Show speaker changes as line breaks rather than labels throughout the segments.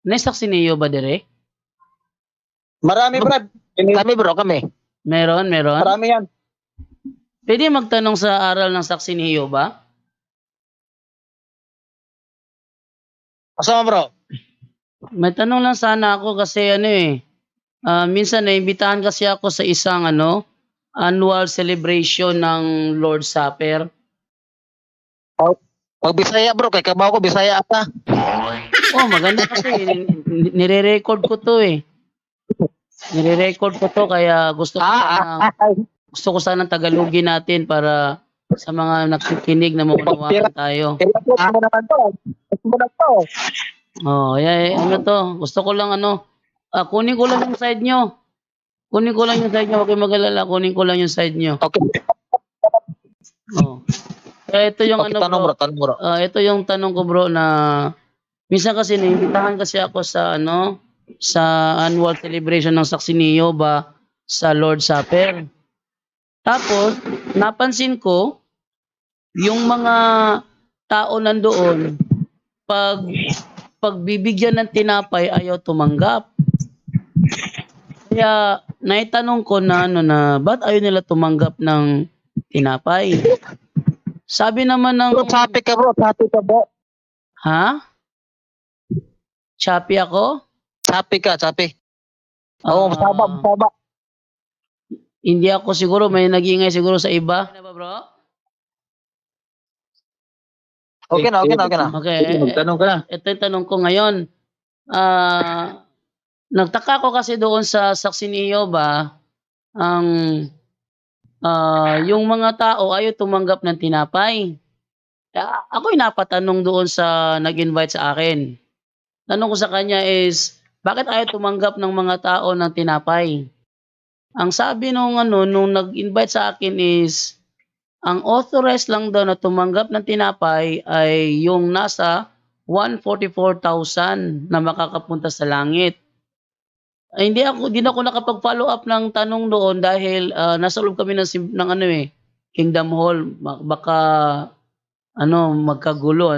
Nasak si Neo ba dire?
Marami, Brad.
Kami bro, kami.
Meron.
Marami yan.
Pwede magtanong sa aral ng saksi ni Jehovah?
Kasama bro.
May tanong lang sana ako kasi minsan naimbitahan kasi ako sa isang annual celebration ng Lord's Supper.
Pag Bisaya bro, kay kabaw ko Bisaya ka.
Oh, maganda kasi nire-record ko to eh. Nire-record ko to kaya gusto ko sana Tagalogin natin para sa mga nakikinig na maunawaan tayo.
Mo naman to.
Oh, to. Gusto ko lang kunin ko lang yung side nyo. Kunin ko lang yung side nyo. Huwag kayong mag-alala. Kunin ko lang yung side nyo.
Okay.
Oh. Kaya ito yung
Okay, tanong bro.
Ito yung tanong ko bro na minsan kasi naimbitahan kasi ako sa sa annual celebration ng Saksi ni Jehovah sa Lord's Supper. Tapos, napansin ko yung mga tao nandoon pag bibigyan ng tinapay ayaw tumanggap. Kaya naitanong ko na ba't ayaw nila tumanggap ng tinapay? Sabi naman ng...
Bro, sapi ka bro.
Ha? Choppy ako?
Sapi ka.
Oo, masaba.
Hindi ako siguro, may nag-iingay siguro sa iba. Ano ba bro?
Okay na.
Okay.
Magtanong ka na.
Ito yung tanong ko ngayon. Nagtaka ko kasi doon sa Saksi ni Jehovah, yung mga tao ayaw tumanggap ng tinapay. Ako'y napatanong doon sa nag-invite sa akin. Tanong ko sa kanya is, bakit ayaw tumanggap ng mga tao ng tinapay? Ang sabi nung nag-invite sa akin is, ang authorized lang daw na tumanggap ng tinapay ay yung nasa 144,000 na makakapunta sa langit. Ay, hindi ako nakapag-follow up ng tanong doon dahil nasa loob kami ng Kingdom Hall. Baka magkagulo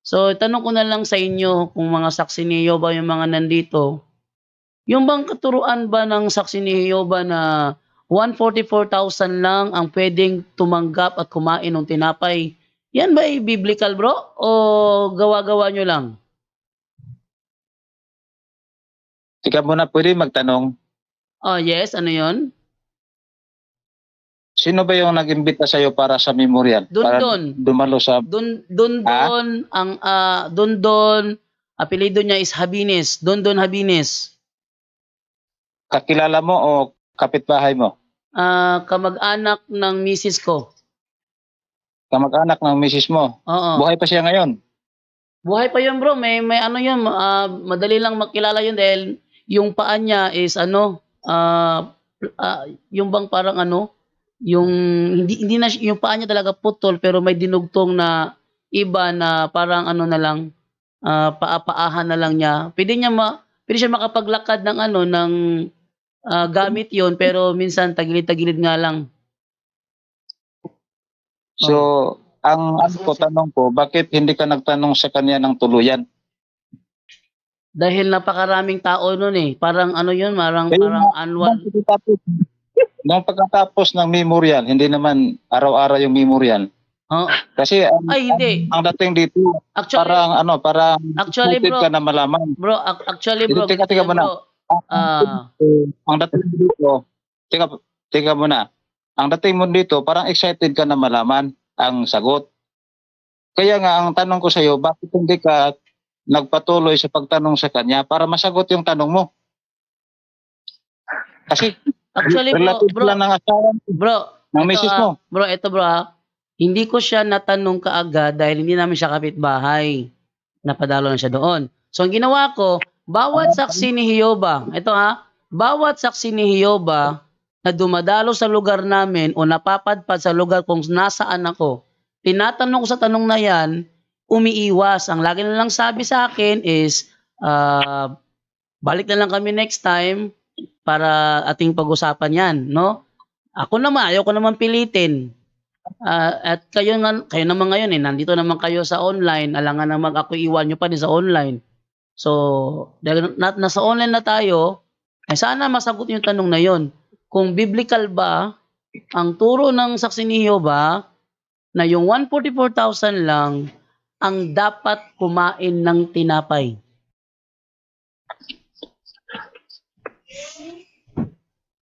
So tanong ko na lang sa inyo kung mga saksi ni Jehovah yung mga nandito. Yung bang katuruan ba ng saksi ni Jehovah na 144,000 lang ang pwedeng tumanggap at kumain ng tinapay? Yan ba biblical bro? O gawa-gawa nyo lang?
Ikaw muna pwede magtanong.
Oh yes, ano yon?
Sino ba yung nag-imbita sa'yo para sa memorial? Para dumalo sa...
Dondon apelyido niya is Habines. Dondon Habines.
Kakilala mo o kapitbahay mo?
Kamag-anak ng misis ko.
Kamag-anak ng misis mo?
Oo.
Buhay pa siya ngayon?
Buhay pa yun bro. May yun. Madali lang makilala yun dahil yung paa niya is yung bang parang yung hindi na yung paa niya talaga putol pero may dinugtong na iba na parang na lang paahan na lang niya. Pwede siya makapaglakad ng ng gamit yon pero minsan tagilid-tagilid nga lang.
So, ang tanong ko, bakit hindi ka nagtanong sa kanya ng tuluyan?
Dahil napakaraming tao noon parang parang annual.
Nung pagkatapos ng memorial, hindi naman araw-araw yung memorial. Kasi
hindi.
Ang dating dito, parang
actually bro,
ka na malaman.
Bro, actually bro,
Teka muna. Ang dating dito, teka muna. Ang dating mo dito, parang excited ka na malaman ang sagot. Kaya nga, ang tanong ko sa iyo, bakit hindi ka nagpatuloy sa pagtanong sa kanya para masagot yung tanong mo? Kasi
actually bro,
lang ng asawa ng misis mo.
Bro, hindi ko siya natanong kaagad dahil hindi namin siya kapitbahay. Napadalo na siya doon. So ang ginawa ko, bawat saksi ni Jehovah, bawat saksi ni Jehovah na dumadalo sa lugar namin o napapadpad sa lugar kung nasaan ako, tinatanong ko sa tanong na yan, umiiwas. Ang lagi na lang sabi sa akin is, balik na lang kami next time para ating pag-usapan yan, no? Ako naman, ayaw ko naman pilitin. At kayo naman ngayon, nandito naman kayo sa online, alangan naman ako iwan nyo pa din sa online. So, dahil nasa online na tayo, sana masagot yung tanong na yon. Kung biblical ba ang turo ng saksi ni Jehovah na yung 144,000 lang ang dapat kumain ng tinapay.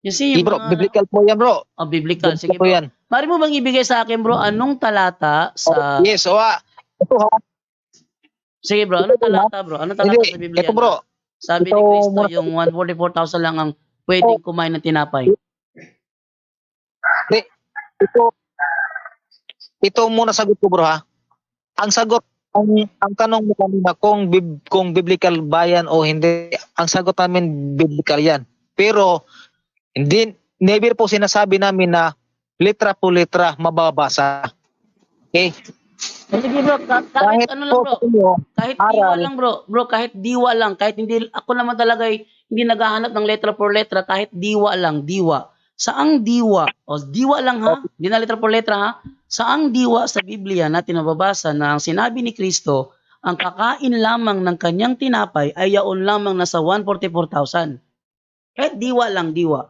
You see,
Bro, biblical po yan, bro.
biblical. Sige
Po
bro.
yan.
Mari mo bang ibigay sa akin, bro, anong talata sa...
Yes, ito ha.
Sige bro, anong talata, bro? Anong talata
Hindi,
sa Biblia?
ito bro.
Sabi
Ito
ni Kristo,
muna-
yung 144,000 lang ang pwedeng kumain ng tinapay.
Ito muna sagot ko, bro, ha. Ang sagot, ang tanong mo kanina kung biblical ba yan o hindi, ang sagot namin biblical yan. Pero never po sinasabi namin na letra po letra mababasa. Okay?
Sige bro, kahit ano lang bro. Kahit diwa lang bro. Bro, kahit diwa lang. Kahit hindi, ako naman talaga hindi naghahanap ng letra por letra. Kahit diwa lang, diwa. Saang diwa? O diwa lang ha? Hindi na letra por letra ha? Saang diwa sa Biblia natin nababasa na ang sinabi ni Kristo, ang kakain lamang ng kanyang tinapay ay yaon lamang nasa 144,000. Kahit diwa lang, diwa.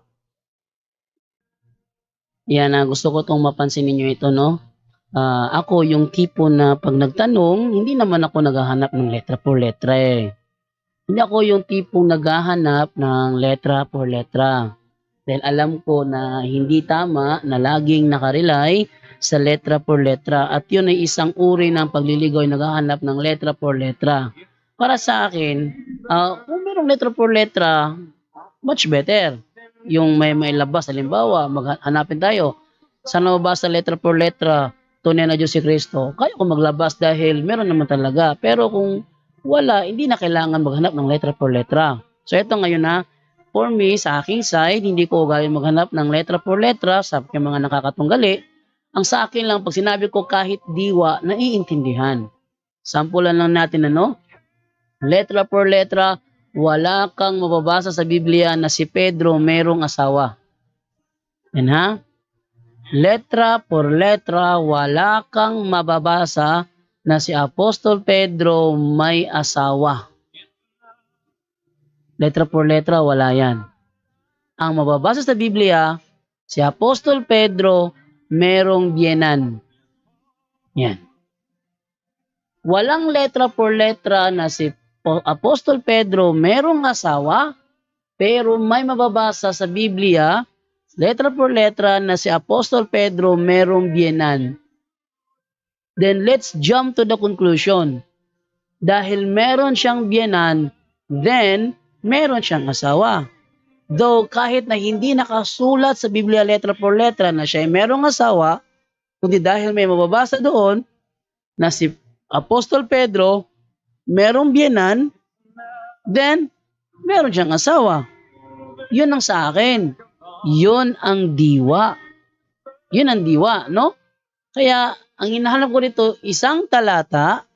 Yan na, gusto ko itong mapansin ninyo ito, no? Ako yung tipo na pag nagtanong, hindi naman ako naghahanap ng letra por letra eh. Hindi ako yung tipong naghahanap ng letra por letra. Dahil alam ko na hindi tama na laging nakarely sa letra por letra. At yun ay isang uri ng pagliligaw yung naghahanap ng letra por letra. Para sa akin, kung merong letra por letra, much better. Yung may labas, halimbawa, maghanapin tayo. Saan mabasa letra por letra? Tunay na Diyos si Kristo. Kaya ko maglabas dahil meron naman talaga. Pero kung wala, hindi na kailangan maghanap ng letra por letra. So ito ngayon na, for me, sa aking side, hindi ko ugali maghanap ng letra por letra sa mga nakakatunggali. Ang sa akin lang, pag sinabi ko kahit diwa, naiintindihan. Sampulan lang natin letra por letra, wala kang mababasa sa Biblia na si Pedro merong asawa. Yan ha? Letra por letra, wala kang mababasa na si Apostol Pedro may asawa. Letra por letra, wala yan. Ang mababasa sa Biblia, si Apostol Pedro merong biyenan. Yan. Walang letra por letra na si Apostol Pedro merong asawa, pero may mababasa sa Biblia, letra por letra na si Apostol Pedro merong biyenan. Then let's jump to the conclusion. Dahil meron siyang biyenan, then meron siyang asawa. Though kahit na hindi nakasulat sa Biblia letra por letra na siya ay merong asawa, kundi dahil may mababasa doon na si Apostol Pedro merong biyenan, then meron siyang asawa. Yun ang sa akin. Yun ang diwa. Yun ang diwa, no? Kaya, ang hinahanap ko dito, isang talata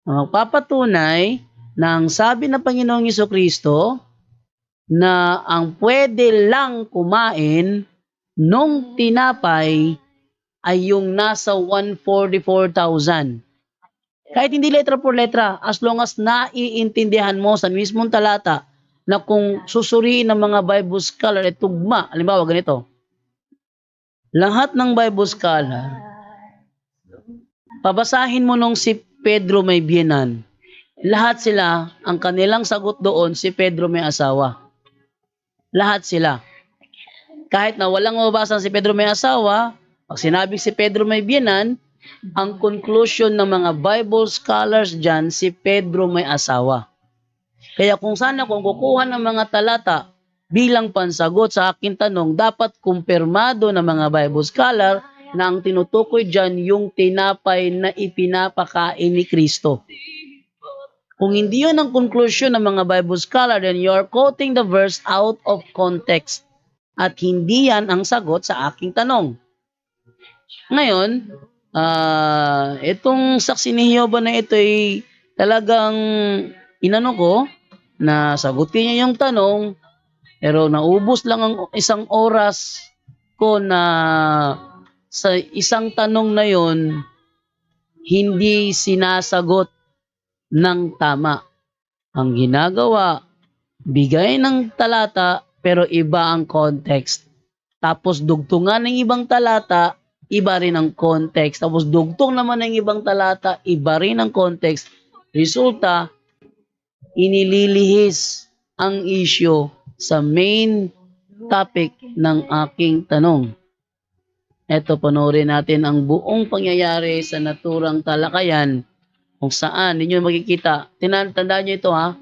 na magpapatunay na ang sabi ng Panginoong Jesucristo na ang pwede lang kumain nung tinapay ay yung nasa 144,000. Kahit hindi letra por letra, as long as naiintindihan mo sa mismong talata na kung susuriin ng mga Bible scholar ay tugma, halimbawa ganito, lahat ng Bible scholar, pabasahin mo nung si Pedro may biyenan, lahat sila, ang kanilang sagot doon, si Pedro may asawa. Lahat sila. Kahit na walang mababasa si Pedro may asawa, pag sinabi si Pedro may biyenan, ang conclusion ng mga Bible scholars dyan, si Pedro may asawa. Kaya kung sana kung kukuha ng mga talata bilang pansagot sa aking tanong, dapat kumpirmado ng mga Bible scholar na ang tinutukoy dyan yung tinapay na ipinapakain ni Kristo. Kung hindi yun ang conclusion ng mga Bible scholar, then you're quoting the verse out of context. At hindi yan ang sagot sa aking tanong. Ngayon, itong saksi ni Jehovah na ito ay talagang inano ko na sagutin niya yung tanong, pero naubos lang ang isang oras ko na sa isang tanong na yon hindi sinasagot ng tama. Ang ginagawa, bigay ng talata pero iba ang context. Tapos dugtungan ng ibang talata, iba rin ang context. Tapos dugtong naman ng ibang talata, iba rin ang context. Resulta, inililihis ang issue sa main topic ng aking tanong. Eto, panoorin natin ang buong pangyayari sa naturang talakayan kung saan ninyo makikita. Tandaan nyo ito ha.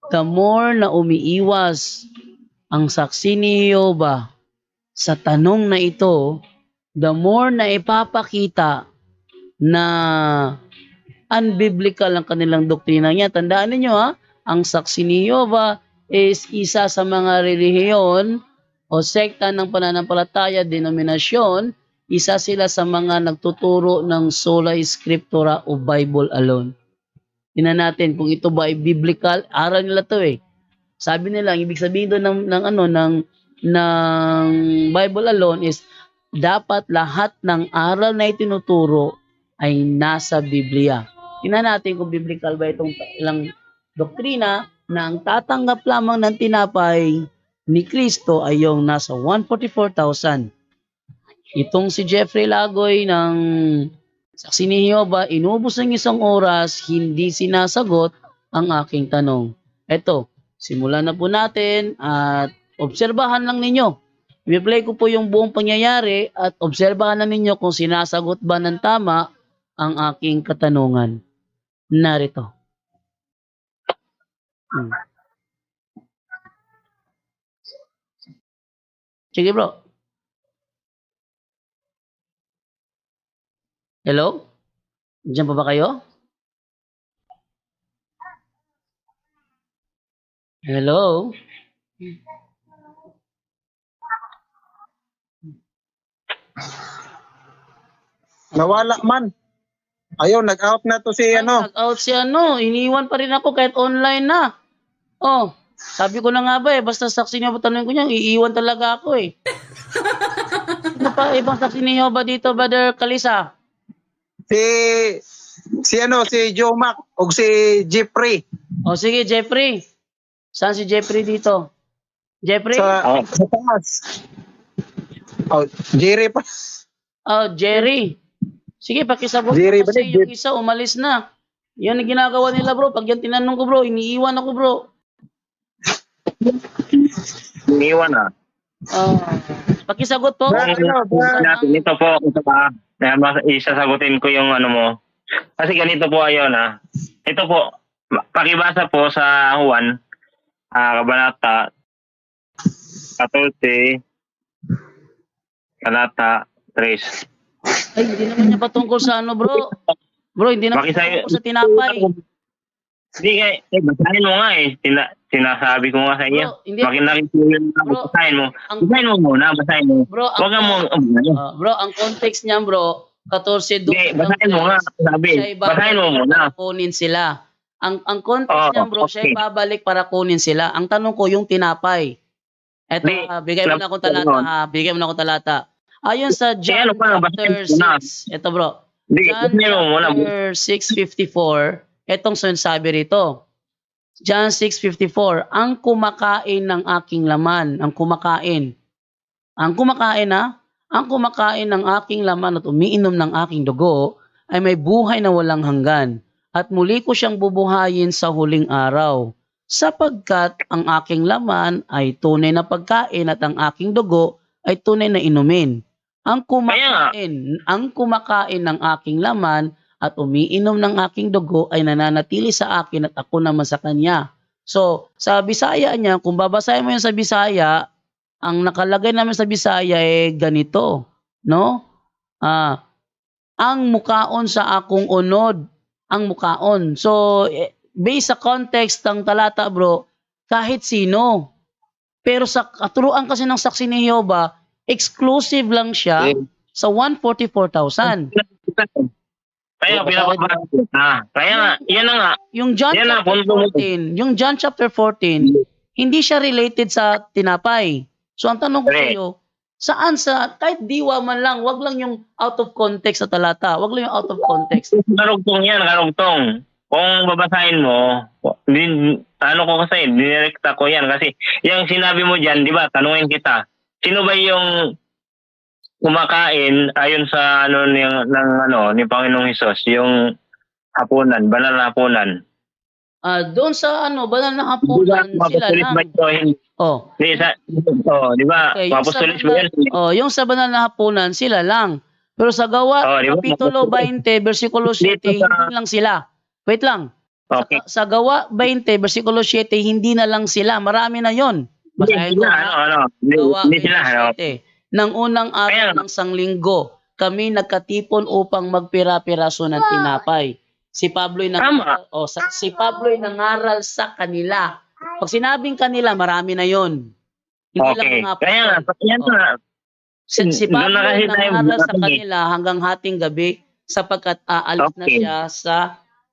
The more na umiiwas ang saksi ni Jehovah sa tanong na ito, the more na ipapakita na unbiblical ang kanilang doktrina niya. Tandaan niyo ha, ang saksi ni Jehovah is isa sa mga relihiyon o sekta ng pananampalataya, denominasyon. Isa sila sa mga nagtuturo ng sola scriptura o Bible alone. Tingnan natin kung ito ba ay biblical, aral nila to eh. Sabi nila, ang ibig sabihin doon ng Bible alone is dapat lahat ng aral na itinuturo ay nasa Biblia. Tingnan natin kung biblical ba itong ilang doktrina na ang tatanggap lamang ng tinapay ni Kristo ay yung nasa 144,000. Itong si Jeffrey Lagoy ng Saksi ni Jehovah, inubos ng isang oras, hindi sinasagot ang aking tanong. Eto, simulan na po natin at obserbahan lang ninyo. I-play ko po yung buong pangyayari at obserbahan na ninyo kung sinasagot ba ng tama ang aking katanungan. Narito. Sige bro. Hello? Diyan pa ba kayo? Hello?
Nawala man. Ayaw, nag-out na to si ano.
Nag-out si ano. Iniwan pa rin ako kahit online na. Oh, sabi ko na nga ba eh, basta saksi niyo ba tanong ko niya, iiwan talaga ako eh. Ano pa ibang saksi niyo ba dito, Brother Kalisa?
Si Joe Mac o si Jeffrey.
O sige, Jeffrey. Saan si Jeffrey dito? Jeffrey?
Sa taas. Oh, Jerry pa.
Oh, Jerry. Sige, pakisagot
Jerry
mo kasi
ba?
yung isa umalis na. Yan ang ginagawa nila bro. Pag yan tinanong ko bro, iniiwan ako bro.
Iniwan na.
Pakisagot po.
Ito po, isasagutin ko yung ano mo. Kasi ganito po ayon na. Ito po, pakibasa po sa Juan, Kabanata 14, Talata 3.
Ay, hindi naman niya patungkol sa ano bro. Bro, hindi naman patungkol sa tinapay.
Hindi basahin mo nga eh. Sinasabi ko nga sa iyo. Basahin mo. Basahin mo muna, basahin mo.
Bro, bro, ang context niyan bro, 14 doon.
Basahin mo nga, sabi. Basahin mo muna.
Kunin sila. Ang context niyan bro, siya ay babalik para kunin sila. Ang tanong ko yung tinapay. Eto, bigay mo na akong talata. Bigay mo na akong talata. Ayon sa John chapter 6. Ito bro. John chapter 6:54. Etong sinasabi rito. John 6:54. Ang kumakain ng aking laman. Ang kumakain. Ang kumakain ha? Ang kumakain ng aking laman at umiinom ng aking dugo ay may buhay na walang hanggan. At muli ko siyang bubuhayin sa huling araw. Sapagkat ang aking laman ay tunay na pagkain at ang aking dugo ay tunay na inumin. Ang kumakain ng aking laman at umiinom ng aking dugo ay nananatili sa akin at ako naman sa kanya. So, sa Bisaya niya, kung babasahin mo yun sa Bisaya, ang nakalagay namin sa Bisaya ay ganito, no? Ang mukaon sa akong unod, ang mukaon. So, based sa context ng talata bro, kahit sino. Pero sa katuruan kasi ng saksi ni Jehovah, exclusive lang siya sa 144,000.
Kaya pinapabasa na. Kaya nga, yan na nga.
Yung John chapter 14, hindi siya related sa tinapay. So ang tanong ko sa iyo, saan kahit diwa man lang, wag lang yung out of context sa talata. Wag lang yung out of context.
Karugtong yan, karugtong. kung babasahin mo, ano ko kasi, dinirekta ko yan. Kasi yung sinabi mo dyan, di ba, tanungin kita, sino ba yung kumakain ayon sa ni Panginoong Hesus, yung hapunan, banal na hapunan?
Doon sa banal na
Di ba,
hapunan, sila
mapustulis ba
lang.
ito?
Oh.
Di ba,
Okay, yung sa
mapustulis ba yan?
yung sa banal na hapunan, sila lang. Pero sa Gawa,
Di ba?
Kapitulo 20, versikulo 7,
Dito sa-
hindi lang sila. Wait lang.
Okay.
Sa Gawa 20, versikulo 7, hindi na lang sila. Marami na yon.
Hindi
Basahin ko.
sila,
ha?
Hindi
Gawa
hindi sila,
27. Nang unang araw
Kaya-
ng sanglinggo, kami nagkatipon upang magpira-piraso ng tinapay. Si Pablo'y
Tama.
si Pablo'y nangaral sa kanila. Pag sinabing kanila, marami na yon. Hindi
Okay.
lang mga
Kaya nga, yan
Oh.
nga.
Si
Doon
Pablo
na kasi tayo
nangaral sa
nakatingin.
kanila hanggang hating gabi sapagkat aalis na
Okay.
siya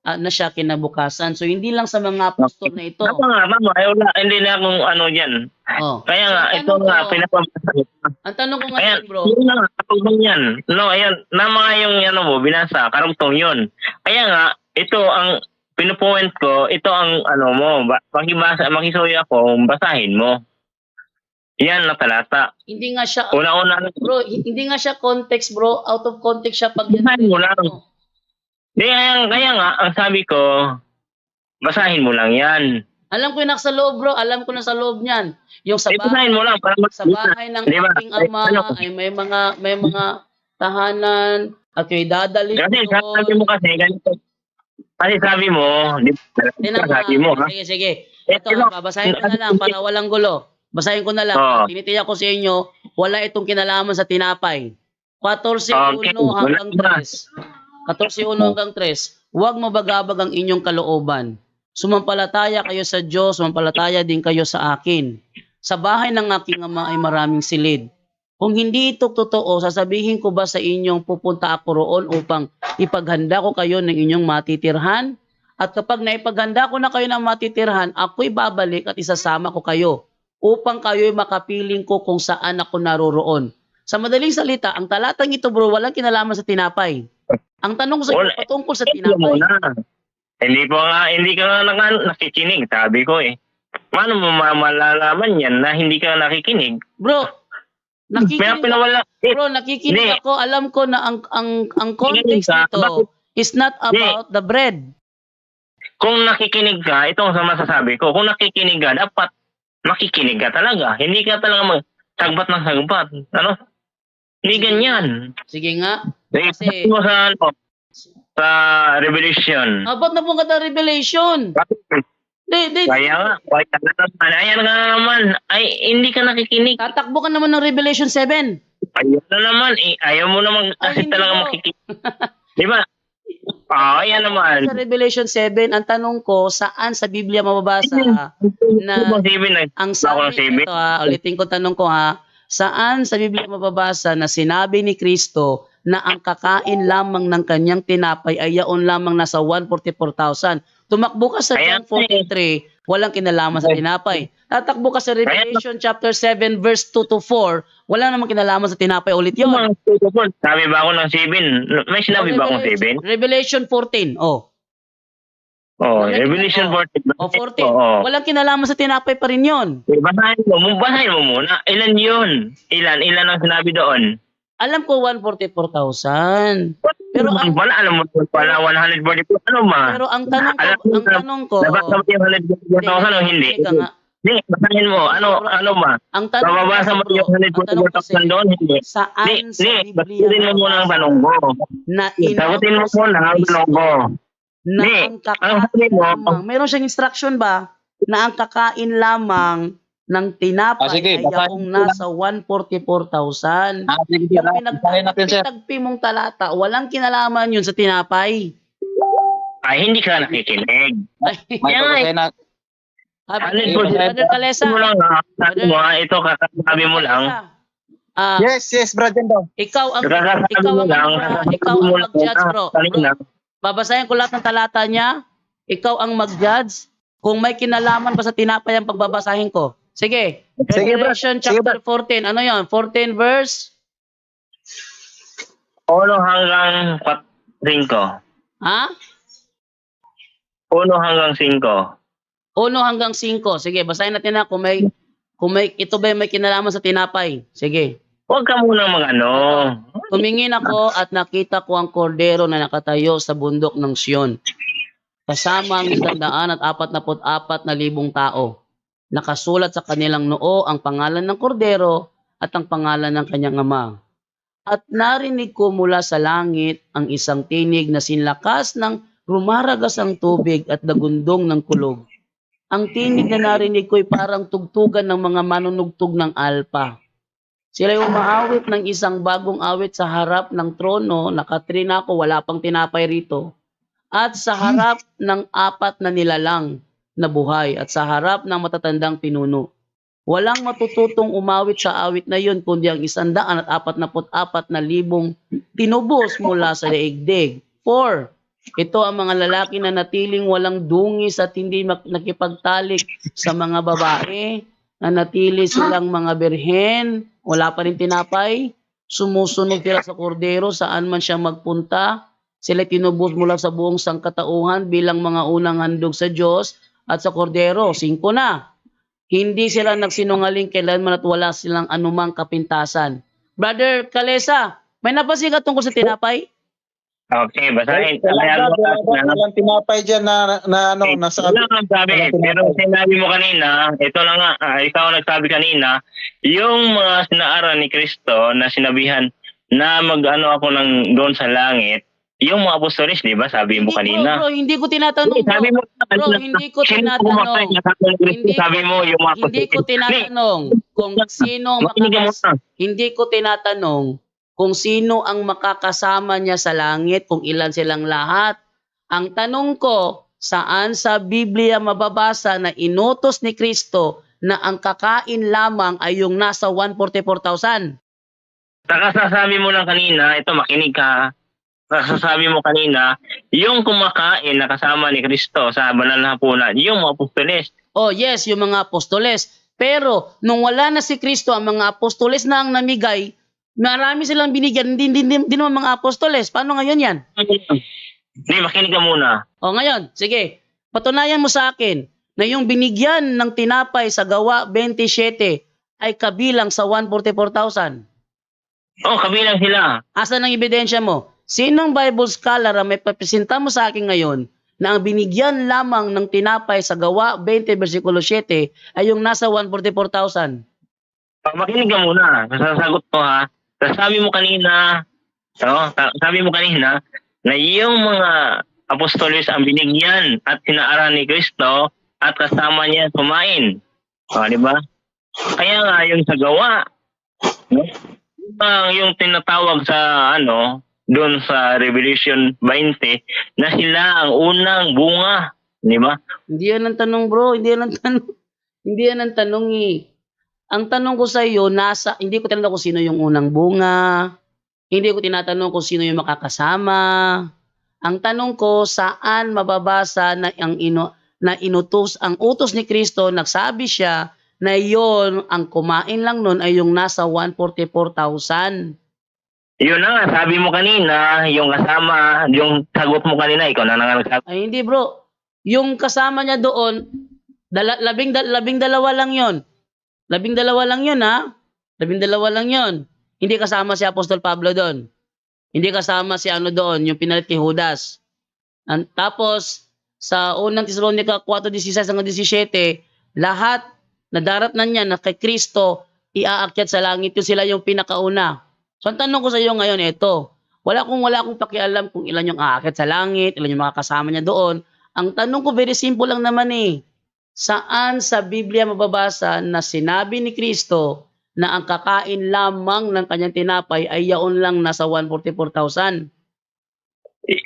na siya kinabukasan. So hindi lang sa mga apostol na ito.
Tama. Hindi na akong dyan.
Oh.
Kaya
So,
nga,
ang
ito
tanong
nga,
ko-
pinapabasa.
Ang tanong ko
Ayan,
ngayon, bro.
yun na nga, katulad yan. Ayan, na mga yung mo, binasa, karugtong yun. Kaya nga, ito ang pinupoint ko, ito ang makisuyo ako, basahin mo. Yan na talata.
Hindi nga siya,
Una-una,
bro, hindi nga siya context, bro. Out of context siya pag yan.
basahin mo lang. Kaya nga, ang sabi ko, basahin mo lang yan.
Alam ko yung nasa loob, bro. Alam ko na sa loob niyan. Yung sa
Basahin mo lang para
sa bahay ng
Di ba?
aking ama ay may mga tahanan at kayo dadalhin
Kasi sabi
doon.
mo kasi, ganito. Kasi sabi mo, sabi mo, ha?
Sige. Ito, babasahin ko na lang para walang gulo. Basahin ko na lang.
Oo.
Tinitiyak ko sa inyo, wala itong kinalaman sa tinapay. 14:1
Okay.
hanggang
Wala.
3. 14:1 hanggang 3. Huwag mabagabag ang inyong kalooban. Sumampalataya kayo sa Diyos, sumampalataya din kayo sa akin. Sa bahay ng aking ama ay maraming silid. Kung hindi ito totoo, sasabihin ko ba sa inyong pupunta ako roon upang ipaghanda ko kayo ng inyong matitirhan? At kapag naipaghanda ko na kayo ng matitirhan, ako'y babalik at isasama ko kayo upang kayo'y makapiling ko kung saan ako naroroon. Sa madaling salita, ang talatang ito, bro, walang kinalaman sa tinapay. Ang tanong ko sa iyo, patungkol sa tinapay.
Hindi ka nga nakikinig, sabi ko eh. Paano mo malalaman yan na hindi ka nakikinig?
Bro, nakikinig
Hindi.
ako. Alam ko na ang context nito is not about the bread.
Kung nakikinig ka, ito ang masasabi ko, kung nakikinig ka, dapat makikinig ka talaga. Hindi ka talaga sagbat ng sagbat. Hindi ganyan.
Sige nga.
Kasi mo sa Revelation.
Ba't na po ka sa Revelation?
Kaya nga ayan nga naman, ay hindi ka nakikinig.
Tatakbo ka naman ng Revelation 7.
Ayun na naman, ayaw mo naman kasi
hindi
talaga
mo.
makikinig. Di ba? Ayan naman.
Sa Revelation 7, ang tanong ko, saan sa Biblia mababasa na ang sabi ito ulitin ko tanong ko saan sa Biblia mababasa na sinabi ni Kristo na ang kakain lamang ng kanyang tinapay ay yaon lamang nasa 144,000. Tumakbo ka sa John 43, walang kinalaman sa tinapay. Tatakbo ka sa Revelation chapter 7 verse 2 to 4, wala namang kinalaman sa tinapay ulit yun.
Sabi ba ako ng 7? May sinabi ba akong 7?
Revelation 14,
Revelation 14.
14. Walang kinalaman sa tinapay pa rin yun.
Basahin mo muna. Ilan yun? Ilan ang sinabi doon?
Alam ko 144,000. Pero
alam mo pala 144
Pero ang tanong ko,
nabasa mo yung 144,000 o hindi? Hindi, basahin mo. Ano ba?
Ang tanong
Mababasa mo yung 144,000 doon, hindi?
Saan sa Biblia
Sagutin mo muna ang tanong ko. Sagutin mo muna ang tanong ko.
Na ang kakain lamang, meron siyang instruction ba na ang kakain lamang ng tinapay
sige,
ay yaong nasa 144,000. Yung pinagtagpi mong talata, walang kinalaman yun sa tinapay.
Ay, hindi ka nakikinig.
Brother Kalesa.
Ito, kakasabi mo lang.
Yes, brother daw.
Ikaw ang mag-judge, bro. Babasahin ko lahat ng talata niya. Ikaw ang mag-judge kung may kinalaman ba sa tinapay ang pagbabasahin ko. Sige. Revelation chapter 14. Ano yon? 14 verse?
1 hanggang 5.
Ha?
1 hanggang 5.
1 hanggang 5. Sige, basahin natin na kung may ito ba may kinalaman sa tinapay. Sige.
Huwag ka munang mag-ano.
Tumingin ako at nakita ko ang kordero na nakatayo sa bundok ng Sion. Kasama ang 144,000 tao. Nakasulat sa kanilang noo ang pangalan ng kordero at ang pangalan ng kanyang ama. At narinig ko mula sa langit ang isang tinig na sinlakas ng rumaragas ang tubig at dagundong ng kulog. Ang tinig na narinig ko ay parang tugtugan ng mga manunugtog ng alpa. Sila yung umaawit ng isang bagong awit sa harap ng trono, nakatrina ko, wala pang tinapay rito, at sa harap ng 4 na nilalang na buhay at sa harap ng matatandang pinuno. Walang matututong umawit sa awit na yun kundi ang 144,000 tinubos mula sa daigdig. 4. Ito ang mga lalaki na natiling walang dungis at hindi nakipagtalik sa mga babae, na natili silang mga birhen, wala pa rin tinapay, sumusunod sila sa kordero saan man siya magpunta. Sila tinubos mula sa buong sangkatauhan bilang mga unang handog sa Diyos at sa kordero. 5 na. Hindi sila nagsinungaling kailanman at wala silang anumang kapintasan. Brother Kalesa, may napansin ka tungkol sa tinapay?
Okay, basahin.
Walang tinapay dyan na nasabi.
Wala kang sabi. Pero sinabi mo kanina, ito lang nga, ikaw nagsabi kanina, yung mga sinaaral ni Kristo na sinabihan na mag-ano ako doon sa langit, yung mga apostolis, di ba? Sabi mo kanina.
Bro, hindi ko tinatanong.
Sabi mo,
Hindi ko tinatanong.
Sabi mo yung mga
Hindi ko tinatanong kung sino hindi ko tinatanong kung sino ang makakasama niya sa langit, kung ilan silang lahat. Ang tanong ko, saan sa Biblia mababasa na inutos ni Kristo na ang kakain lamang ay yung nasa 144,000?
Sasabi mo lang kanina, ito makinig ka. Sasabi mo kanina, yung kumakain na kasama ni Kristo sa banal na hapunan, yung mga apostoles.
Oh yes, yung mga apostoles. Pero nung wala na si Kristo, ang mga apostoles na ang namigay, marami silang binigyan, hindi naman mga apostoles. Paano ngayon yan?
Hindi, makinig ka muna.
O ngayon, sige, patunayan mo sa akin na yung binigyan ng tinapay sa Gawa 27 ay kabilang sa 144,000.
Oh, kabilang sila.
Asan ang ebidensya mo? Sinong Bible scholar ang may papresenta mo sa akin ngayon na ang binigyan lamang ng tinapay sa Gawa 20 versikulo 7 ay yung nasa 144,000?
Makinig ka muna. Sasagot ko ha. Sabi mo kanina na yung mga apostolos ang binigyan at sinaaral ni Kristo at kasama niya kumain. Di ba? Kaya nga yung sa Gawa, no? Yung tinatawag sa doon sa Revelation 20 na sila ang unang bunga, di ba?
Hindi yan ang tanong, bro. Hindi yan ang tanong eh. Ang tanong ko sa iyo, hindi ko tinatanong kung sino yung unang bunga. Hindi ko tinatanong kung sino yung makakasama. Ang tanong ko, saan mababasa na inutos, ang utos ni Kristo, nagsabi siya na yon ang kumain lang nun ay yung nasa 144,000.
Yun na nga, sabi mo kanina, yung kasama, yung sagot mo kanina, ikaw na nga nagsabi.
Ay hindi bro, yung kasama niya doon, labing dalawa lang yon. 12 lang yun ha. 12 lang yun. Hindi kasama si Apostol Pablo doon. Hindi kasama si doon, yung pinalit kay Judas. Tapos, sa unang Tesalonica 4:16 hanggang 17, lahat na darat na niya na kay Kristo, iaakyat sa langit. Yun sila yung pinakauna. So, ang tanong ko sa iyo ngayon, ito. Wala akong pakialam kung ilan yung aakyat sa langit, ilan yung makakasama niya doon. Ang tanong ko, very simple lang naman eh. Saan sa Biblia mababasa na sinabi ni Kristo na ang kakain lamang ng kanyang tinapay ay yaon lang nasa 144,000?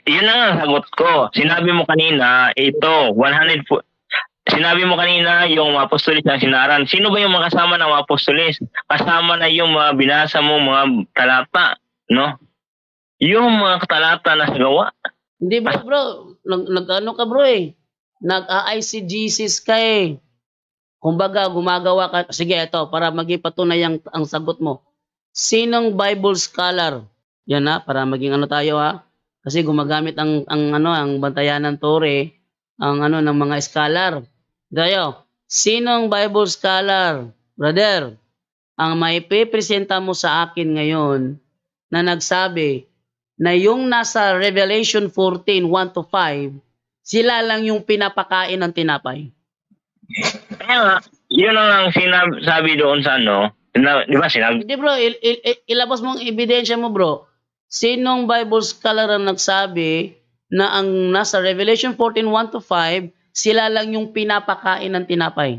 Yun na nga sagot ko. Sinabi mo kanina, sinabi mo kanina yung mga apostolis na sinaran. Sino ba yung mga kasama ng mga apostolis? Kasama na yung mga binasa mo, mga talata, no? Yung mga talata na sa Gawa.
Hindi bro, nag-ano ka bro eh. Nag-ICGCs ka eh. Kumbaga, gumagawa ka. Sige, ito, para maging ang sagot mo. Sinong Bible scholar? Yan ha, para maging tayo ha. Kasi gumagamit ang bantayan ng Tore ng mga scholar. Dayo, sinong Bible scholar, brother, ang may presenta mo sa akin ngayon na nagsabi na yung nasa Revelation 14, 1 to 5, sila lang yung pinapakain ng tinapay?
Kaya nga, yun ang sinabi doon sa ano, di ba sinabi?
Hindi bro, ilabas mong ebidensya mo bro. Sinong Bible scholar ang nagsabi na ang nasa Revelation 14, 1 to 5, sila lang yung pinapakain ng tinapay?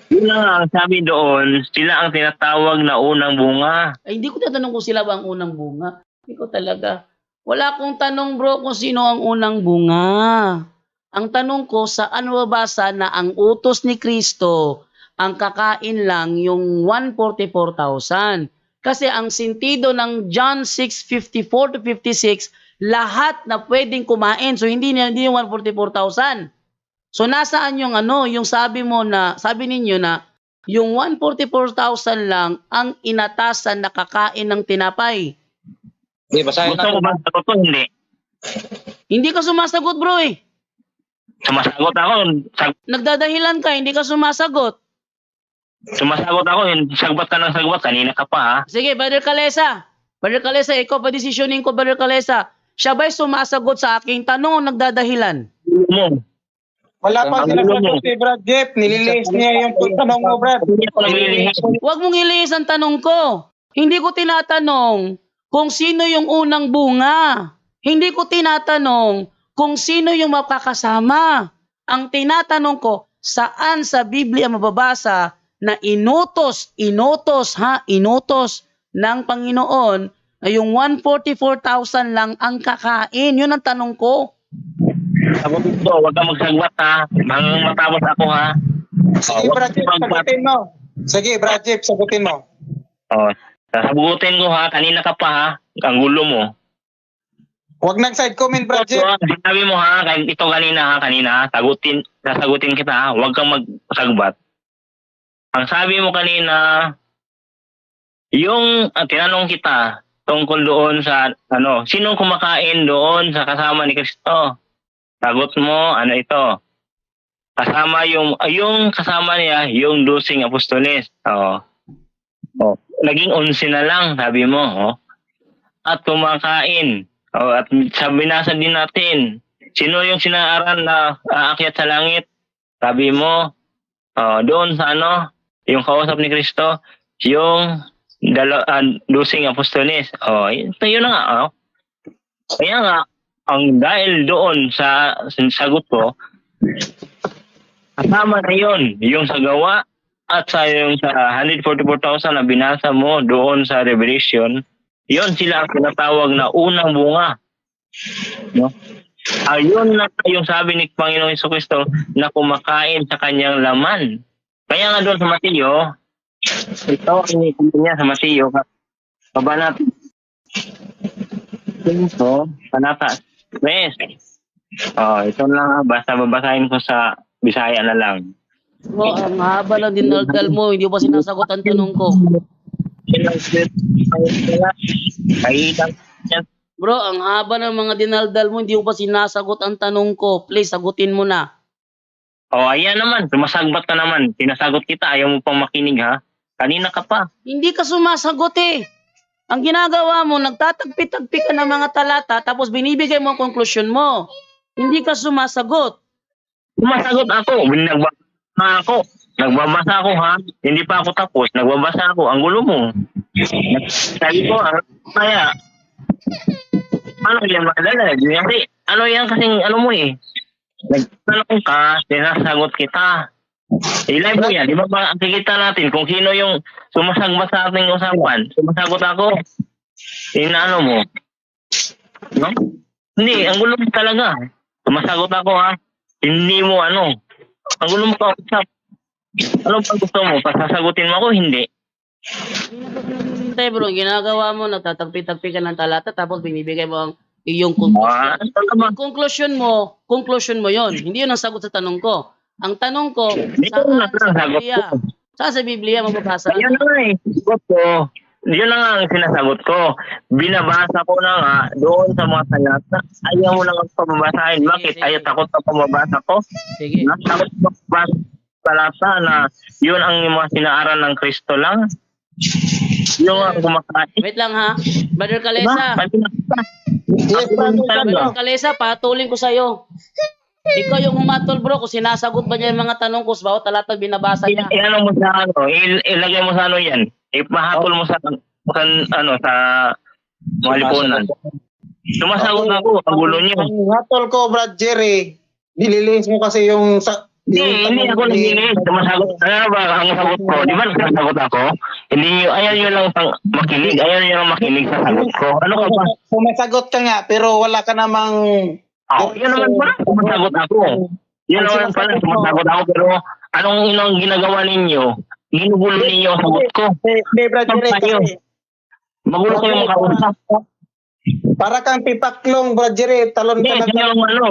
Yun nga ang sabi doon, sila ang tinatawag na unang bunga.
Ay, hindi ko tatanong kung sila ba ang unang bunga. Hindi ko talaga. Wala akong tanong bro kung sino ang unang bunga. Ang tanong ko, saan mabasa na ang utos ni Kristo ang kakain lang yung 144,000? Kasi ang sentido ng John 6:54 to 56, lahat na pwedeng kumain. So hindi yung 144,000. So nasaan yung yung sabi ninyo na yung 144,000 lang ang inatasan na kakain ng tinapay?
Okay, basahin
Gusto mo
natin.
ba sagot ko? Hindi.
Hindi ka sumasagot bro eh.
Sumasagot ako.
Nagdadahilan ka, hindi ka sumasagot.
Sumasagot ako. Sagbat ka ng sagbat. Kanina ka pa ha.
Sige, Brother Calesa. Brother Calesa, ikaw pa desisyonin ko, Brother Calesa. Siya ba'y sumasagot sa aking tanong o nagdadahilan?
Mo.
Wala pang sinasagot si Brad Jeff. Nililis niya yung tanong mo, Brad.
Hindi ako naglilihis.
Huwag mong ilihis ang tanong ko. Hindi ko tinatanong kung sino yung unang bunga. Hindi ko tinatanong kung sino yung makakasama. Ang tinatanong ko, saan sa Biblia mababasa na inutos ng Panginoon na yung 144,000 lang ang kakain? Yun ang tanong ko.
Sagot ko, huwag kang magsagbat ha. Hanggang matapos ako ha.
Sige, Brad Jeff, sagutin mo. Sige, Brad Jeff, sagutin mo.
Oh, sasagutin ko ha. Kanina ka pa ha. Ang gulo mo.
Huwag nang side comment, Brad Jeff.
Sinabi mo ha. Ito kanina ha. Sasagutin kita ha. Huwag kang magsagbat. Ang sabi mo kanina, yung tinanong kita tungkol doon sa sinong kumakain doon sa kasama ni Kristo? Sagot mo, ito? Kasama yung kasama niya, yung 12 apostoles. Naging 11 na lang, sabi mo. At kumakain. At binasa din natin, sino yung sinaaran na aakyat sa langit? Sabi mo, doon sa yung kausap ni Kristo, yung 12 apostoles. Yun na nga. Kaya nga, dahil doon sa sagot ko, kasama na yun, yung sa gawa at yung sa 144,000 na binasa mo doon sa Revelation, yun sila ang tinatawag na unang bunga. No? Ayun na yung sabi ni Panginoong Jesucristo na kumakain sa kanyang laman. Kaya nga doon sa Mateo, ito ang niya sa Mateo, kabanat ito, panata 3. Ito lang, basta babasahin ko sa Bisaya na lang.
Bro, ang haba lang dinaldal mo, hindi pa sinasagot ang tanong ko. Bro, ang haba ng mga dinaldal mo, hindi pa sinasagot ang tanong ko. Please, sagutin mo na.
Ayan naman, sumasagbat ka naman. Sinasagot kita, ayaw mo pang makinig ha. Kanina ka pa.
Hindi ka sumasagot eh. Ang ginagawa mo, nagtatagpi-tagpi ka ng mga talata, tapos binibigay mo ang konklusyon mo. Hindi ka sumasagot.
Sumasagot ako. Nagbabasa ako ha. Hindi pa ako tapos. Nagbabasa ako. Ang gulo mo. Sabi ko, kaya, yan madala? Yan kasing mo eh. Nagtanong ka, sinasagot kita. I-live mo yan. Di ba makikita natin kung sino yung sumasagbat sa ating usapan? Sumasagot ako. Inaano mo? No? Hindi, ang gulo mo talaga. Sumasagot ako ha. Hindi mo Ang gulo mo kausap. Ano pa gusto mo? Pasasagutin mo ako? Hindi.
Hindi bro, ginagawa mo, nagtatagpi-tagpi ka ng talata, tapos binibigay mo ang iyong conclusion. Conclusion mo yon. Hindi yun ang sagot sa tanong ko. Ang tanong ko, saan sa Biblia? Saan sa Biblia mababasa?
Ayan na eh. Sagot ko. yun na nga ang sinasagot ko. Binabasa ko na nga doon sa mga talata. Ayaw mo na nga pababasahin. Bakit?
Sige.
Ayaw takot na pamabasa ko.
Sige.
Takot na pababasa talata na yun ang mga sinaaral ng Kristo lang. Yung ang kumakain.
Wait lang ha. Brother
Diba?
Kalesa.
Yes,
Brother Kalesa, patulin ko sa'yo. Ikaw yung humatol bro, kung sinasagot ba niya yung mga tanong ko sa bawat talatang binabasa niya.
Iano mo sa ano, ilagay mo sa ano yan. Ipahatol mo sa ano sa mga lipunan. Sumasagot ako, ang gulo niyo.
Ang hatol ko, Brad Jerry, nililis mo kasi yung...
Hindi ako naginis. Sumasagot. Ano ba ang sagot ko? Di ba nagsasagot ako? Hindi nyo, ayaw nyo lang makinig. Ayaw nyo lang makinig sa sagot ko. Ano ka ba?
Sumasagot ka nga, pero wala ka namang...
Yun naman pala, sumasagot ako. Yun naman pala, sumasagot ako. Pero anong ginagawa ninyo? Ginugulo ninyo ang sagot ko.
Hindi, Brad Jerry, kasi...
Magulo kayo makausap.
Para kang pipaklong, Brad Jerry, talon
Hindi,
ka
hindi yung ano.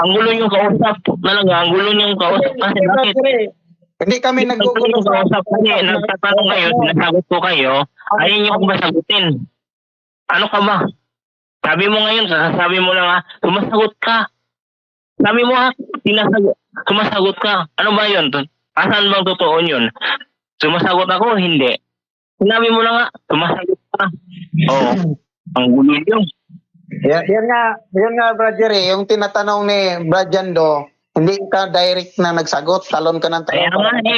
Ang gulo yung kausap. Talaga, ang gulo yung kausap. Kasi bakit?
Hindi kami
Ang
naggugulo
gulo yung kausap. Kasi nagtatanong kayo, sinasagot ko kayo, ayaw nyo kong masagutin. Ano ka ba? Sabi mo ngayon, sasabi mo lang ha, sumasagot ka. Sabi mo ha, sumasagot ka. Ano ba yun? Asan bang totoo yun? Sumasagot ako, hindi. Sinabi mo lang ha, sumasagot ka. Oo, ang gulo yun.
Yan nga, Brad Jerry, yung tinatanong ni Brad Jando, hindi ka direct na nagsagot, talon ka ng
Kaya
talon.
nga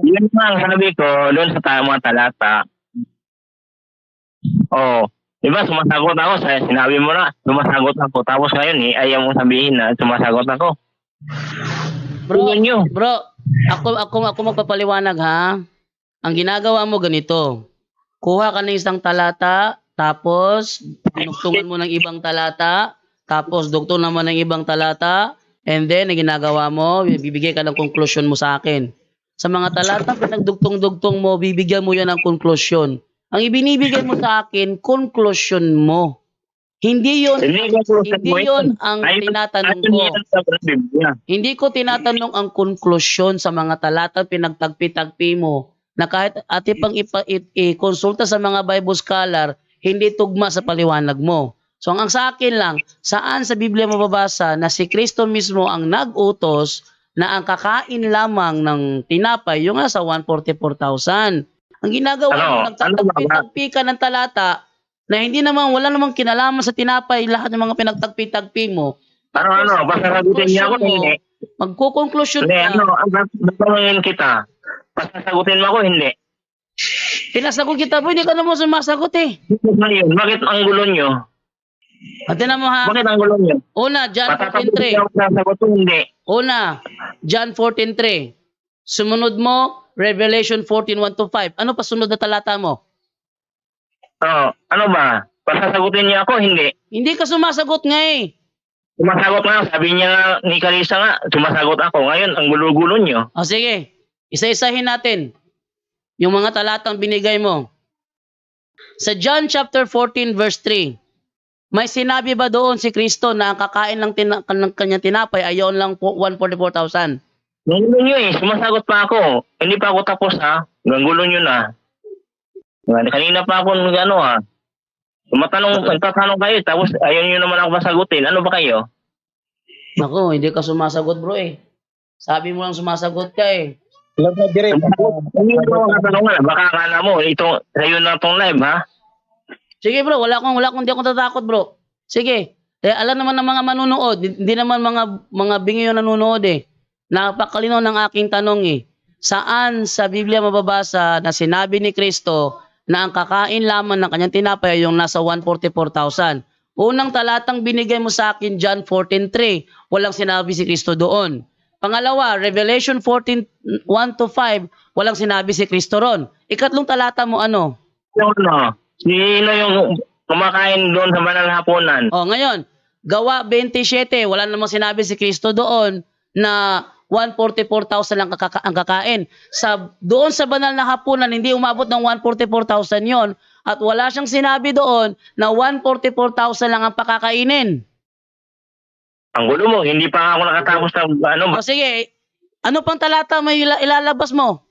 yun nga ang sabi ko, doon sa mga talata. Oo. Diba, sumasagot ako. Sinabi mo na, sumasagot ako. Tapos ngayon, ayaw mo sabihin na sumasagot ako.
Bro, ako magpapaliwanag ha. Ang ginagawa mo ganito. Kuha ka ng isang talata, tapos dinugtungan mo ng ibang talata, tapos dugtong naman ng ibang talata, and then ang ginagawa mo, bibigay ka ng conclusion mo sa akin. Sa mga talata, pinagdugtong-dugtong mo, bibigyan mo yan ng conclusion. Ang ibinibigay mo sa akin, conclusion mo. Hindi yun ang tinatanong ko. Hindi ko tinatanong ang conclusion sa mga talata pinagtagpi-tagpi mo na kahit ati pang i-konsulta sa mga Bible scholar, hindi tugma sa paliwanag mo. So ang sa akin lang, saan sa Biblia mababasa na si Kristo mismo ang nag-utos na ang kakain lamang ng tinapay, yung nasa 144,000. Ang ginagawa mo, nagtatagpi-tagpi ka ng talata na hindi naman, wala namang kinalaman sa tinapay, lahat ng mga pinagtagpi-tagpi mo.
Basta sagutin niya ako, hindi.
Magkukonklusyon
Hindi,
ka.
natanungin kita. Basta sagutin mo ako, hindi.
Tinasagot kita po, hindi ka naman sumasagot eh.
Ngayon, bakit ang gulo nyo?
At tinan mo ha,
Bakit ang gulo nyo?
una, John
Patatapusin
14:3.
ako sa sagot ko, hindi.
Una, John 14:3. Sumunod mo, Revelation 14:1-5. Ano pa sunod na talata mo?
Ano ba? Basta sagutin niya ako, hindi.
Hindi ka sumasagot nga eh.
Sumasagot nga, sabi niya ni Kalisa nga, sumasagot ako. Ngayon, ang gulo-gulo nyo.
O sige, isa-isahin natin yung mga talatang binigay mo. Sa John chapter 14 verse 3, may sinabi ba doon si Kristo na ang kakain ng kanyang tinapay ay yun lang 144,000?
Ang gulo nyo sumasagot pa ako. Hindi pa ako tapos ha. Ang gulo nyo na. Kanina pa ako nagtatanong kayo, tapos ayaw nyo naman ako masagutin. Ano ba kayo?
Naku, hindi ka sumasagot bro eh. Sabi mo lang sumasagot ka eh.
Brad Jerry,
Hindi mo katanungan. Baka akala mo, sa'yo na itong live ha?
Sige bro, hindi ako tatakot bro. Sige, alam naman ng mga manunood, hindi naman mga bingi yung nanonood eh. Napakalinaw ng aking tanong eh. Saan sa Biblia mababasa na sinabi ni Kristo na ang kakain lamang ng kanyang tinapay ay yung nasa 144,000? Unang talatang binigay mo sa akin, John 14:3. Walang sinabi si Kristo doon. Pangalawa, Revelation 14:1-5. Walang sinabi si Kristo ron. Ikatlong talata mo ano?
Sino yung kumakain doon sa banal hapunan?
O ngayon, Gawa 27. Wala namang sinabi si Kristo doon na 144,000 lang ang kakain. Doon sa banal na hapunan, hindi umabot ng 144,000 yon. At wala siyang sinabi doon na 144,000 lang ang pakakainin.
Ang gulo mo, hindi pa ako nakatapos ng
O sige, ano pang talata may ilalabas mo?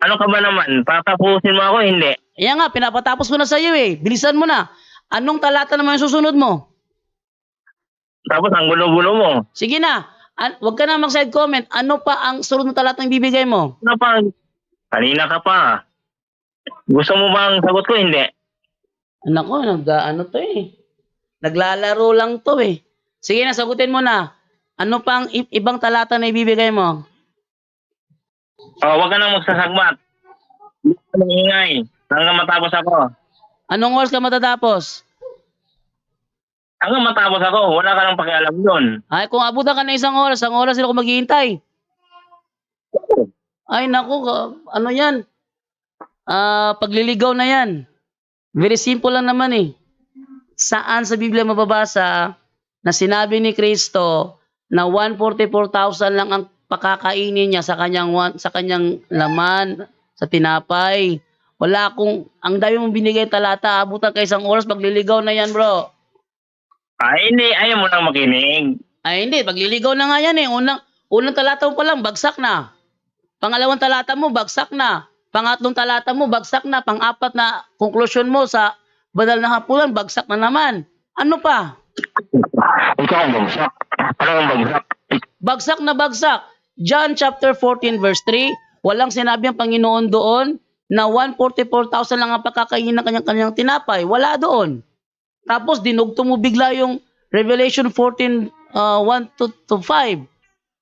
Ano ka ba naman? Patapusin mo ako, hindi.
Kaya nga, pinapatapos ko na sa iyo eh. Bilisan mo na. Anong talata naman yung susunod mo?
Tapos ang gulo-gulo mo.
Sige na. Huwag ka na mag-side comment. Ano pa ang sunod na talata yung bibigay mo?
Ano pa? Kanina ka pa. Gusto mo bang sagot ko? Hindi.
Anak ko, ano to eh. Naglalaro lang to eh. Sige na, sagutin mo na. Ano pa ang ibang talata na ibibigay mo?
Huwag ka nang magsasagmat. Hindi ka nang ingay. Hanggang matapos ako.
Anong oras ka matatapos?
Hanggang matapos ako, wala ka nang pakialam doon.
Ay, kung abutan ka na isang oras sila ako maghihintay. Ay, naku, ano yan? Pagliligaw na yan. Very simple lang naman eh. Saan sa Biblia mababasa na sinabi ni Kristo na 144,000 lang ang pakakainin niya sa kanyang laman, sa tinapay. Wala akong, ang dami mong binigay talata, abutan ka isang oras, pagliligaw na yan, bro.
Ay, hindi. Ayaw mo nang makinig.
Ay, hindi, pagliligaw na nga yan eh. Unang talata mo pa lang, bagsak na. Pangalawang talata mo, bagsak na. Pangatlong talata mo, bagsak na. Pang-apat na konklusyon mo sa banal na hapunan, bagsak na naman. Ano pa?
Ikaw ang bagsak. Ano ang bagsak?
Bagsak na bagsak. John chapter 14 verse 3, walang sinabi ang Panginoon doon na 144,000 lang ang pakakainin ng kanyang tinapay. Wala doon. Tapos dinugto mo bigla yung Revelation 14, 1 to 5.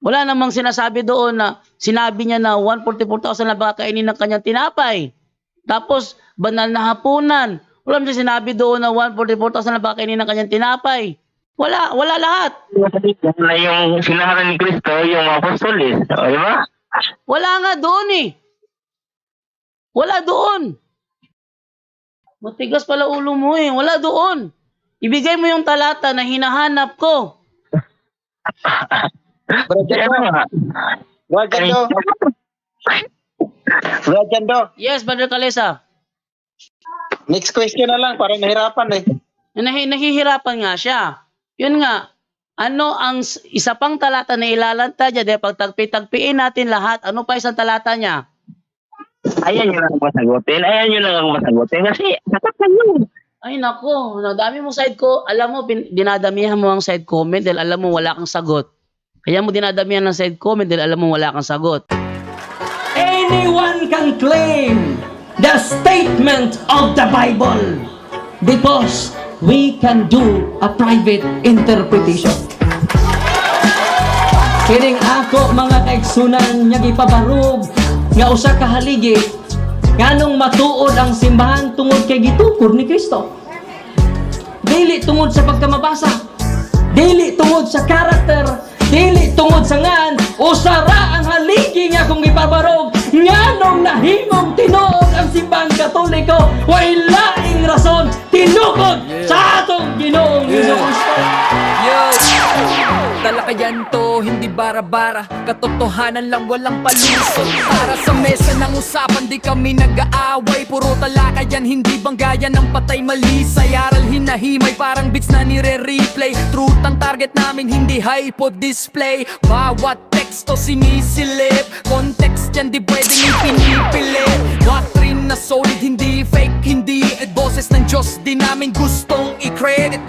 Wala namang sinasabi doon na sinabi niya na 144,000 lang pakakainin ng kanyang tinapay. Tapos banal na hapunan. Wala namang sinabi doon na 144,000 lang pakakainin ng kanyang tinapay. Wala lahat.
Wala yung sinaharan ni Kristo, yung mga apostolis. Di ba?
Wala nga doon eh. Wala doon. Matigas pala ulo mo eh. Wala doon. Ibigay mo yung talata na hinahanap ko.
Brajando,
Yes, Brother Kalesa.
next question na lang para mahirapan eh.
Nahihirapan nga siya. Yun nga. Ano ang isa pang talata na ilalanta niya? Dahil pag tagpi-tagpiin natin lahat, ano pa isang talata niya?
Ayan yun lang ako masagutin. Ayan yun lang ako masagutin. Kasi natapan yun.
Ay nako, dami mong side ko. Alam mo, dinadamihan mo ang side comment dahil alam mo wala kang sagot. Kaya mo dinadamihan ng side comment dahil alam mo wala kang sagot.
Anyone can claim the statement of the Bible because we can do a private interpretation. Kining ako mga kaigsunan nga gipabarog nga usa ka haligi nganong matuod ang simbahan tungod kay gitukod ni Kristo. Dili tungod sa pagkamabasa, dili tungod sa karakter, dili tungod sa ngan usara ang haligi nga kung gipabarog nganong nahimong tinuod ang simbahan Katoliko way laing rason tinukod sa atong Ginoong Hesus-Kristo.
Talakayan to, hindi bara-bara. Katotohanan lang, walang palusot. Para sa mesa ng usapan, di kami nag-aaway. Puro talakayan, hindi banggayan ng patay mali. Sayaral hinahimay, parang beats na nire-replay. Truth ang target namin, hindi hypo display. Bawat teksto sinisilip, context yan di pwedeng ipinipilit. Doctrine na solid, hindi fake, hindi boses ng Diyos, di namin gustong i-credit.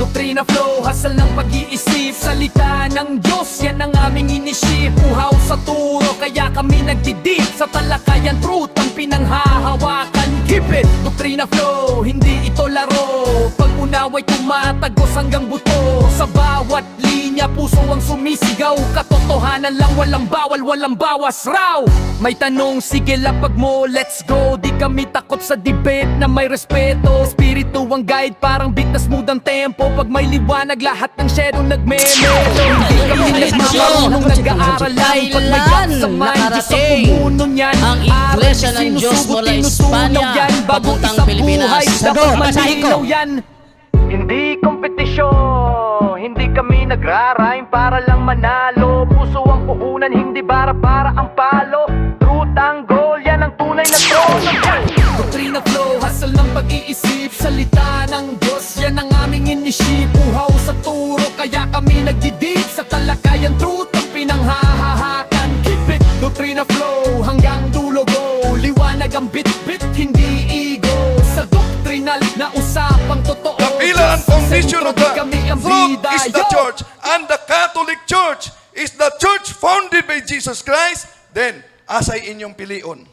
Doktrina flow, hasal ng pag-iisip. Salita ng Diyos, yan ang aming inisip. Uhaw sa turo, kaya kami nagdidip. Sa talakayan, truth ang pinanghahawakan. Keep it! Doktrina flow, hindi ito laro. Pag-unaway tumatagos hanggang buto. Sa bawat linya, puso ang sumisigaw. Katotohanan lang, walang bawal, walang bawas raw. May tanong, sige lapag mo, let's go. Di kami takot sa debate na may respeto. Espiritu ang guide, parang beat na smooth ang tempo. Pag may liwanag, lahat ng shadow nagme-melo. Hindi kami nagmamarunong nag-aaral lang. Pag may gap sa mind, Diyos ang pumuno niyan.
Ang Iglesia ng Diyos mula Espanya, papuntang Pilipinas.
Dapat malinaw yan.
Hindi kompetisyon, hindi kami nagra-rhyme para lang manalo. Puso ang puhunan, hindi bara-para ang palo. Truth ang goal, yan ang tunay na trono.
Doktrina flow, hasal ng pag-iisip. Salita ng Diyos, yan ang aming inisip. Uhaw sa turo, kaya kami nagdidip. Sa talakayan, truth ang pinanghahahakan. Keep it, doktrina flow, hanggang dulo go. Liwanag ang bit-bit, hindi ego.
definition of
Di
the
kami ang
fruit
bida,
is the
yo!
church, and the Catholic Church is the church founded by Jesus Christ, then asay inyong pilion.